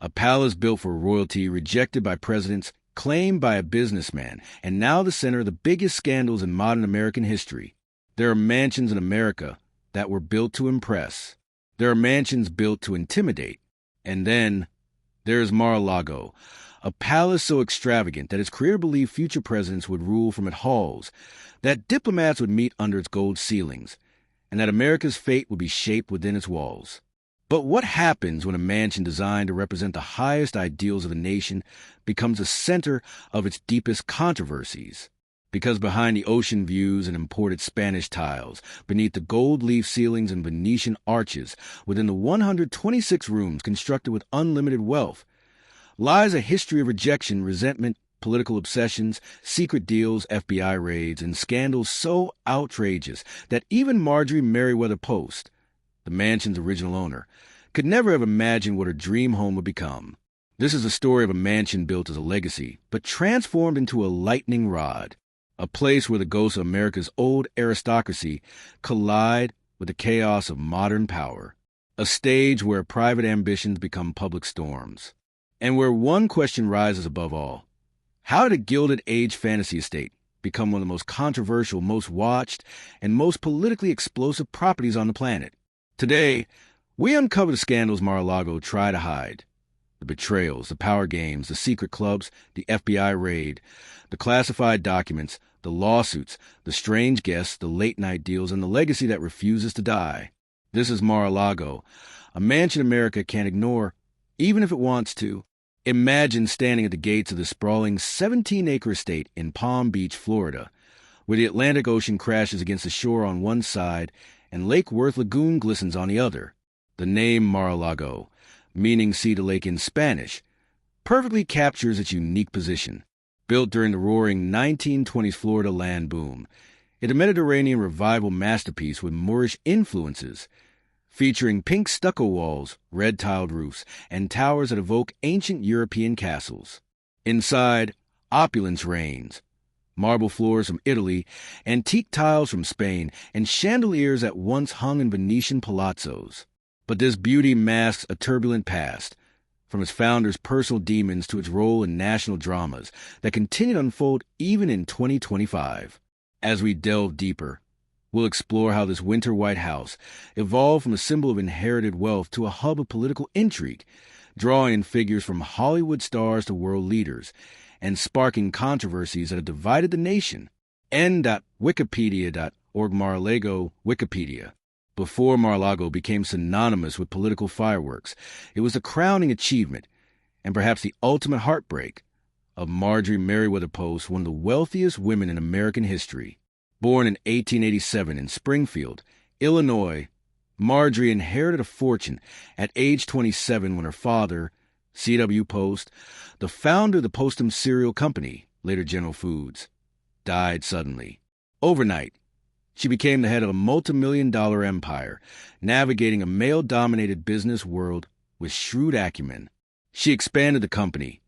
A palace built for royalty, rejected by presidents, claimed by a businessman, and now the center of the biggest scandals in modern American history. There are mansions in America that were built to impress. There are mansions built to intimidate. And then there is Mar-a-Lago, a palace so extravagant that its creator believed future presidents would rule from its halls, that diplomats would meet under its gold ceilings, and that America's fate would be shaped within its walls. But what happens when a mansion designed to represent the highest ideals of the nation becomes the center of its deepest controversies? Because behind the ocean views and imported Spanish tiles, beneath the gold leaf ceilings and Venetian arches, within the 126 rooms constructed with unlimited wealth, lies a history of rejection, resentment, political obsessions, secret deals, FBI raids, and scandals so outrageous that even Marjorie Merriweather Post, the mansion's original owner, could never have imagined what her dream home would become. This is the story of a mansion built as a legacy, but transformed into a lightning rod, a place where the ghosts of America's old aristocracy collide with the chaos of modern power, a stage where private ambitions become public storms, and where one question rises above all. How did a Gilded Age fantasy estate become one of the most controversial, most watched, and most politically explosive properties on the planet? Today, we uncover the scandals Mar-a-Lago tried to hide. The betrayals, the power games, the secret clubs, the FBI raid, the classified documents, the lawsuits, the strange guests, the late-night deals, and the legacy that refuses to die. This is Mar-a-Lago, a mansion America can't ignore, even if it wants to. Imagine standing at the gates of the sprawling 17-acre estate in Palm Beach, Florida, where the Atlantic Ocean crashes against the shore on one side and Lake Worth Lagoon glistens on the other. The name Mar-a-Lago, meaning sea to lake in Spanish, perfectly captures its unique position. Built during the roaring 1920s Florida land boom, it's a Mediterranean revival masterpiece with Moorish influences, featuring pink stucco walls, red-tiled roofs, and towers that evoke ancient European castles. Inside, opulence reigns. Marble floors from Italy, antique tiles from Spain, and chandeliers that once hung in Venetian palazzos. But this beauty masks a turbulent past, from its founder's personal demons to its role in national dramas that continue to unfold even in 2025. As we delve deeper, we'll explore how this winter White House evolved from a symbol of inherited wealth to a hub of political intrigue, drawing in figures from Hollywood stars to world leaders, and sparking controversies that have divided the nation. N.Wikipedia.org Mar-a-Lago Wikipedia. Before Mar-a-Lago became synonymous with political fireworks, it was the crowning achievement, and perhaps the ultimate heartbreak, of Marjorie Merriweather Post, one of the wealthiest women in American history. Born in 1887 in Springfield, Illinois, Marjorie inherited a fortune at age 27 when her father, C.W. Post, the founder of the Postum Cereal Company, later General Foods, died suddenly. Overnight, she became the head of a multi-million-dollar empire, navigating a male-dominated business world with shrewd acumen. She expanded the company,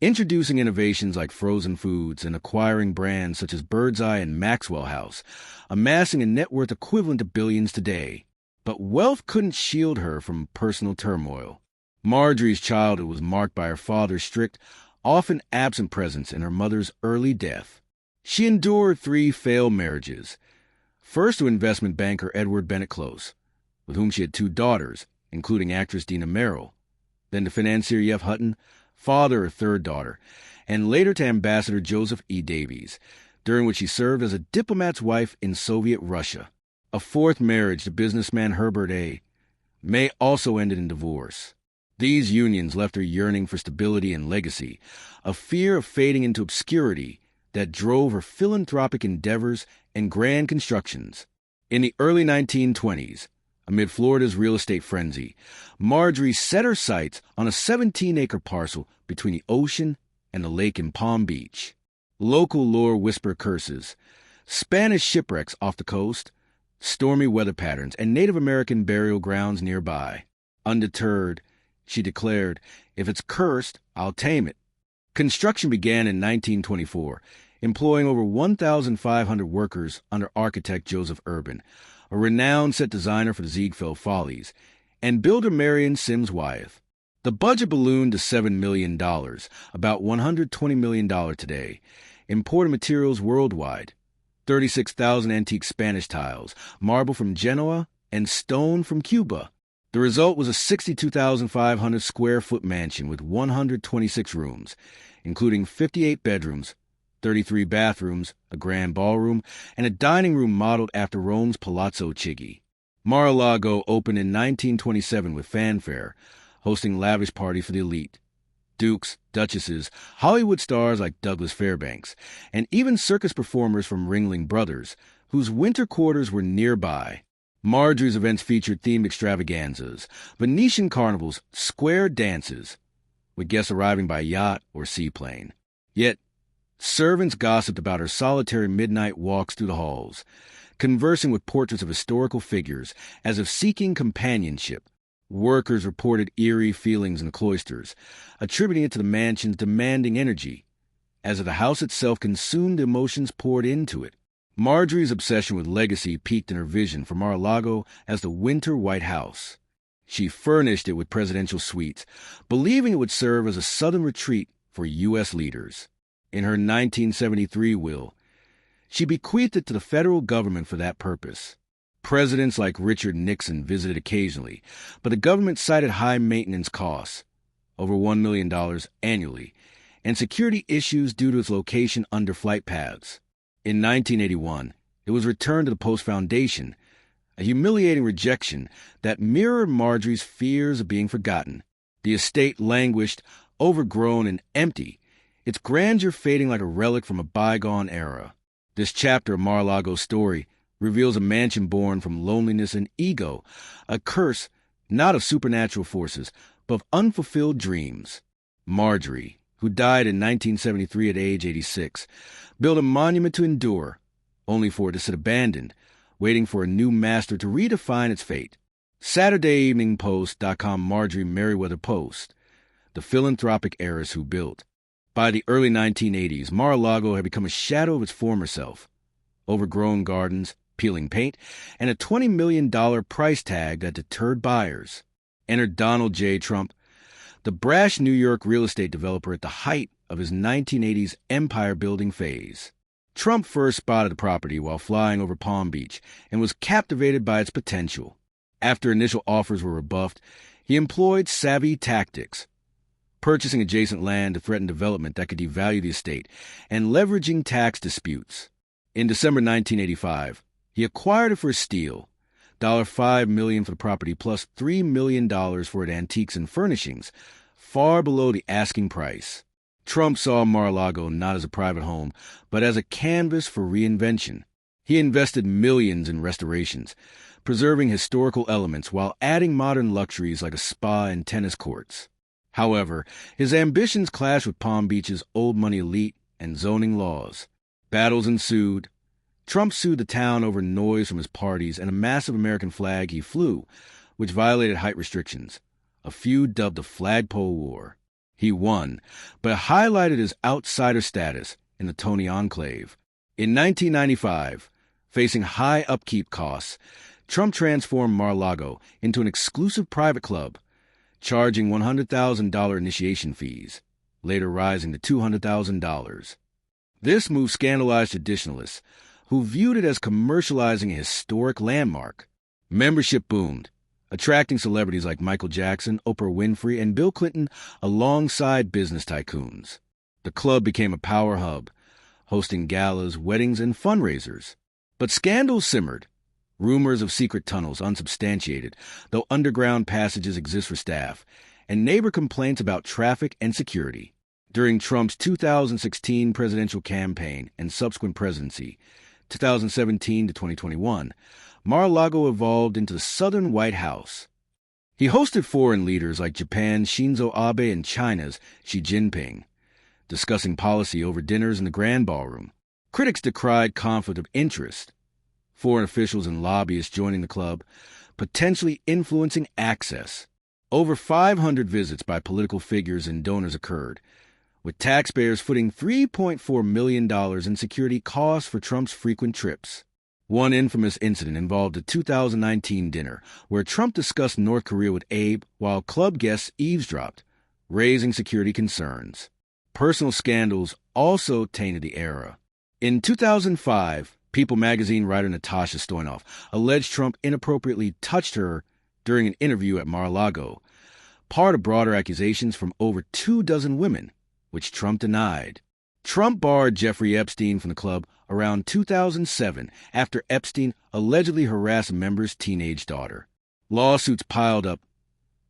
introducing innovations like frozen foods and acquiring brands such as Bird's Eye and Maxwell House, amassing a net worth equivalent to billions today. But wealth couldn't shield her from personal turmoil. Marjorie's childhood was marked by her father's strict, often absent presence and her mother's early death. She endured 3 failed marriages, first to investment banker Edward Bennett Close, with whom she had 2 daughters, including actress Dina Merrill, then to financier Jeff Hutton, father of her 3rd daughter, and later to Ambassador Joseph E. Davies, during which she served as a diplomat's wife in Soviet Russia. A 4th marriage to businessman Herbert A. May also ended in divorce. These unions left her yearning for stability and legacy, a fear of fading into obscurity that drove her philanthropic endeavors and grand constructions. In the early 1920s, amid Florida's real estate frenzy, Marjorie set her sights on a 17-acre parcel between the ocean and the lake in Palm Beach. Local lore whisper curses, Spanish shipwrecks off the coast, stormy weather patterns, and Native American burial grounds nearby. Undeterred, she declared, "If it's cursed, I'll tame it." Construction began in 1924, employing over 1,500 workers under architect Joseph Urban, a renowned set designer for the Ziegfeld Follies, and builder Marion Sims Wyeth. The budget ballooned to $7 million, about $120 million today. Imported materials worldwide, 36,000 antique Spanish tiles, marble from Genoa, and stone from Cuba. The result was a 62,500 square foot mansion with 126 rooms, including 58 bedrooms, 33 bathrooms, a grand ballroom, and a dining room modeled after Rome's Palazzo Chigi. Mar-a-Lago opened in 1927 with fanfare, hosting lavish parties for the elite. Dukes, duchesses, Hollywood stars like Douglas Fairbanks, and even circus performers from Ringling Brothers, whose winter quarters were nearby. Marjorie's events featured themed extravaganzas, Venetian carnivals, square dances, with guests arriving by yacht or seaplane. Yet, servants gossiped about her solitary midnight walks through the halls, conversing with portraits of historical figures as if seeking companionship. Workers reported eerie feelings in the cloisters, attributing it to the mansion's demanding energy, as if the house itself consumed the emotions poured into it. Marjorie's obsession with legacy peaked in her vision for Mar-a-Lago as the Winter White House. She furnished it with presidential suites, believing it would serve as a southern retreat for U.S. leaders. In her 1973 will, she bequeathed it to the federal government for that purpose. Presidents like Richard Nixon visited occasionally, but the government cited high maintenance costs, over $1 million annually, and security issues due to its location under flight paths. In 1981, it was returned to the Post Foundation, a humiliating rejection that mirrored Marjorie's fears of being forgotten. The estate languished, overgrown and empty, its grandeur fading like a relic from a bygone era. This chapter of Mar-a-Lago's story reveals a mansion born from loneliness and ego, a curse not of supernatural forces, but of unfulfilled dreams. Marjorie, who died in 1973 at age 86, built a monument to endure, only for it to sit abandoned, waiting for a new master to redefine its fate. SaturdayEveningPost.com Marjorie Merriweather Post, the philanthropic heiress who built. By the early 1980s, Mar-a-Lago had become a shadow of its former self. Overgrown gardens, peeling paint, and a $20 million price tag that deterred buyers. Entered Donald J. Trump, the brash New York real estate developer at the height of his 1980s empire-building phase. Trump first spotted the property while flying over Palm Beach and was captivated by its potential. After initial offers were rebuffed, he employed savvy tactics, purchasing adjacent land to threaten development that could devalue the estate and leveraging tax disputes. In December 1985, he acquired it for a steal, $5 million for the property plus $3 million for its antiques and furnishings, far below the asking price. Trump saw Mar-a-Lago not as a private home, but as a canvas for reinvention. He invested millions in restorations, preserving historical elements while adding modern luxuries like a spa and tennis courts. However, his ambitions clashed with Palm Beach's old money elite and zoning laws. Battles ensued. Trump sued the town over noise from his parties and a massive American flag he flew, which violated height restrictions, a feud dubbed the Flagpole War. He won, but highlighted his outsider status in the Tony Enclave. In 1995, facing high upkeep costs, Trump transformed Mar-a-Lago into an exclusive private club, charging $100,000 initiation fees, later rising to $200,000. This move scandalized traditionalists, who viewed it as commercializing a historic landmark. Membership boomed, attracting celebrities like Michael Jackson, Oprah Winfrey, and Bill Clinton alongside business tycoons. The club became a power hub, hosting galas, weddings, and fundraisers. But scandals simmered. Rumors of secret tunnels unsubstantiated, though underground passages exist for staff, and neighbor complaints about traffic and security. During Trump's 2016 presidential campaign and subsequent presidency, 2017 to 2021, Mar-a-Lago evolved into the Southern White House. He hosted foreign leaders like Japan's Shinzo Abe and China's Xi Jinping, discussing policy over dinners in the Grand Ballroom. Critics decried conflict of interest, foreign officials and lobbyists joining the club, potentially influencing access. Over 500 visits by political figures and donors occurred, with taxpayers footing $3.4 million in security costs for Trump's frequent trips. One infamous incident involved a 2019 dinner where Trump discussed North Korea with Abe while club guests eavesdropped, raising security concerns. Personal scandals also tainted the era. In 2005, People magazine writer Natasha Stoynoff alleged Trump inappropriately touched her during an interview at Mar-a-Lago, part of broader accusations from over 24 women, which Trump denied. Trump barred Jeffrey Epstein from the club around 2007 after Epstein allegedly harassed a member's teenage daughter. Lawsuits piled up,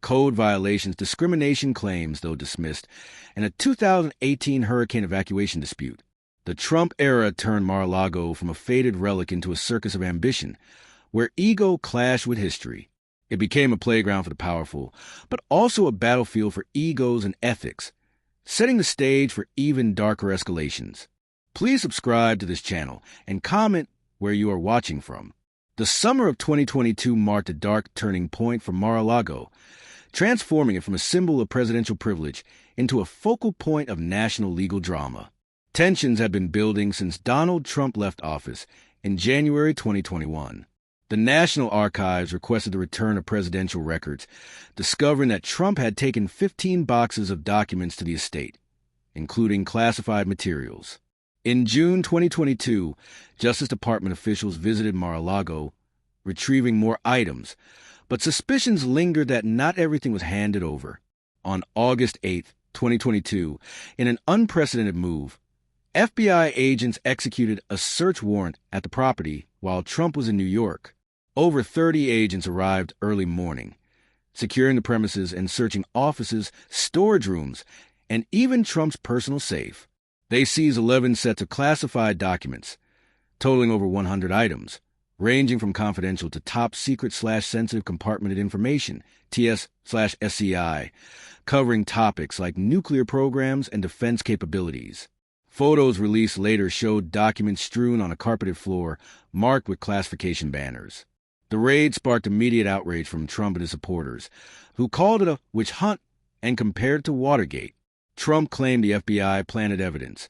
code violations, discrimination claims, though dismissed, and a 2018 hurricane evacuation dispute. The Trump era turned Mar-a-Lago from a faded relic into a circus of ambition, where ego clashed with history. It became a playground for the powerful, but also a battlefield for egos and ethics, setting the stage for even darker escalations. Please subscribe to this channel and comment where you are watching from. The summer of 2022 marked a dark turning point for Mar-a-Lago, transforming it from a symbol of presidential privilege into a focal point of national legal drama. Tensions had been building since Donald Trump left office in January 2021. The National Archives requested the return of presidential records, discovering that Trump had taken 15 boxes of documents to the estate, including classified materials. In June 2022, Justice Department officials visited Mar-a-Lago, retrieving more items, but suspicions lingered that not everything was handed over. On August 8, 2022, in an unprecedented move, FBI agents executed a search warrant at the property while Trump was in New York. Over 30 agents arrived early morning, securing the premises and searching offices, storage rooms, and even Trump's personal safe. They seized 11 sets of classified documents, totaling over 100 items, ranging from confidential to top-secret/sensitive compartmented information, TS/SCI, covering topics like nuclear programs and defense capabilities. Photos released later showed documents strewn on a carpeted floor, marked with classification banners. The raid sparked immediate outrage from Trump and his supporters, who called it a witch hunt and compared it to Watergate. Trump claimed the FBI planted evidence,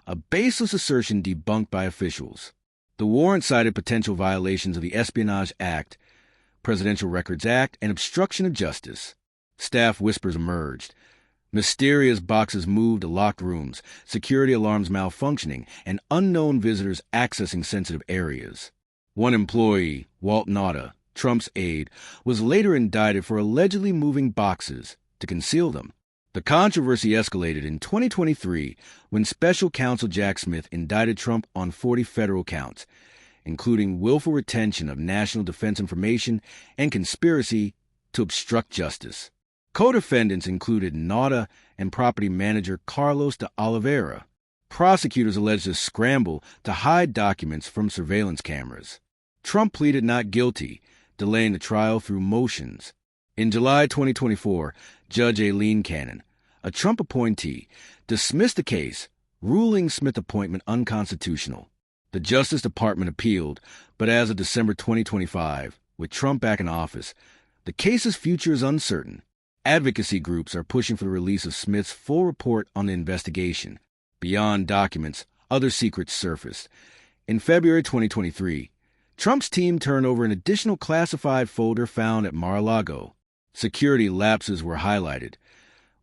a baseless assertion debunked by officials. The warrant cited potential violations of the Espionage Act, Presidential Records Act, and obstruction of justice. Staff whispers emerged. Mysterious boxes moved to locked rooms, security alarms malfunctioning, and unknown visitors accessing sensitive areas. One employee, Walt Nauta, Trump's aide, was later indicted for allegedly moving boxes to conceal them. The controversy escalated in 2023 when Special Counsel Jack Smith indicted Trump on 40 federal counts, including willful retention of national defense information and conspiracy to obstruct justice. Co-defendants included Nauta and property manager Carlos de Oliveira. Prosecutors alleged a scramble to hide documents from surveillance cameras. Trump pleaded not guilty, delaying the trial through motions. In July 2024, Judge Aileen Cannon, a Trump appointee, dismissed the case, ruling Smith's appointment unconstitutional. The Justice Department appealed, but as of December 2025, with Trump back in office, the case's future is uncertain. Advocacy groups are pushing for the release of Smith's full report on the investigation. Beyond documents, other secrets surfaced. In February 2023, Trump's team turned over an additional classified folder found at Mar-a-Lago. Security lapses were highlighted,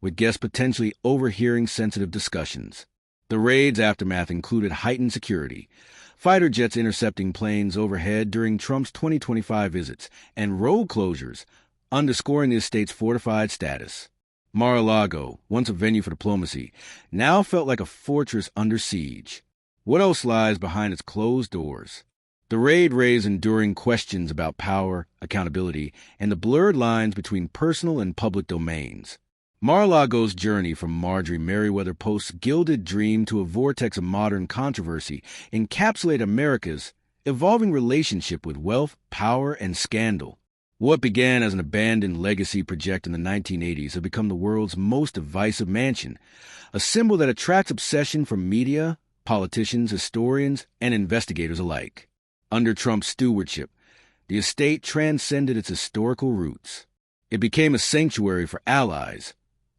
with guests potentially overhearing sensitive discussions. The raid's aftermath included heightened security, fighter jets intercepting planes overhead during Trump's 2025 visits, and road closures, underscoring the estate's fortified status. Mar-a-Lago, once a venue for diplomacy, now felt like a fortress under siege. What else lies behind its closed doors? The raid raised enduring questions about power, accountability, and the blurred lines between personal and public domains. Mar-a-Lago's journey from Marjorie Merriweather Post's gilded dream to a vortex of modern controversy encapsulated America's evolving relationship with wealth, power, and scandal. What began as an abandoned legacy project in the 1980s had become the world's most divisive mansion, a symbol that attracts obsession from media, politicians, historians, and investigators alike. Under Trump's stewardship, the estate transcended its historical roots. It became a sanctuary for allies,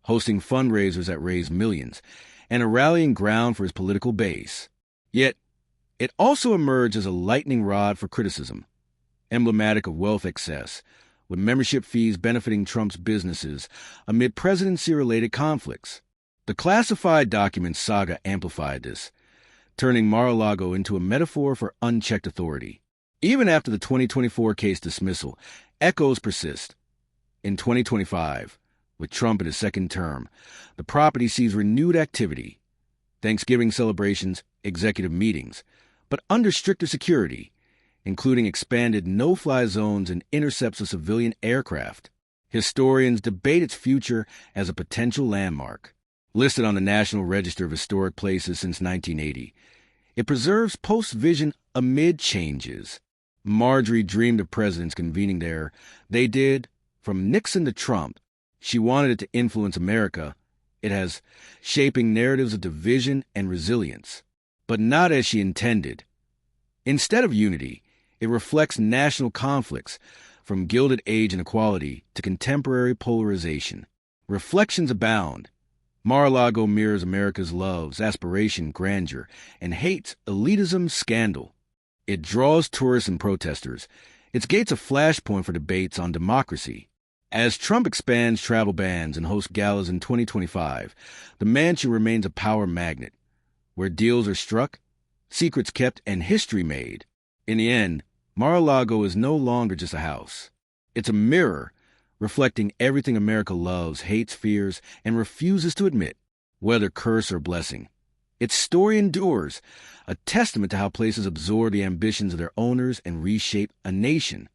hosting fundraisers that raised millions, and a rallying ground for his political base. Yet, It also emerged as a lightning rod for criticism, emblematic of wealth excess, with membership fees benefiting Trump's businesses amid presidency-related conflicts. The classified documents saga amplified this, turning Mar-a-Lago into a metaphor for unchecked authority. Even after the 2024 case dismissal, echoes persist. In 2025, with Trump in his second term, the property sees renewed activity, Thanksgiving celebrations, executive meetings, but under stricter security, including expanded no-fly zones and intercepts of civilian aircraft. Historians debate its future as a potential landmark. Listed on the National Register of Historic Places since 1980, it preserves post-vision amid changes. Marjorie dreamed of presidents convening there. They did. From Nixon to Trump, she wanted it to influence America. It has shaping narratives of division and resilience, but not as she intended. Instead of unity, it reflects national conflicts, from Gilded Age inequality to contemporary polarization. Reflections abound. Mar-a-Lago mirrors America's loves, aspiration, grandeur, and hates elitism, scandal. It draws tourists and protesters. Its gates a flashpoint for debates on democracy. As Trump expands travel bans and hosts galas in 2025, the mansion remains a power magnet, where deals are struck, secrets kept, and history made. In the end, Mar-a-Lago is no longer just a house. It's a mirror, reflecting everything America loves, hates, fears, and refuses to admit, whether curse or blessing. Its story endures, a testament to how places absorb the ambitions of their owners and reshape a nation.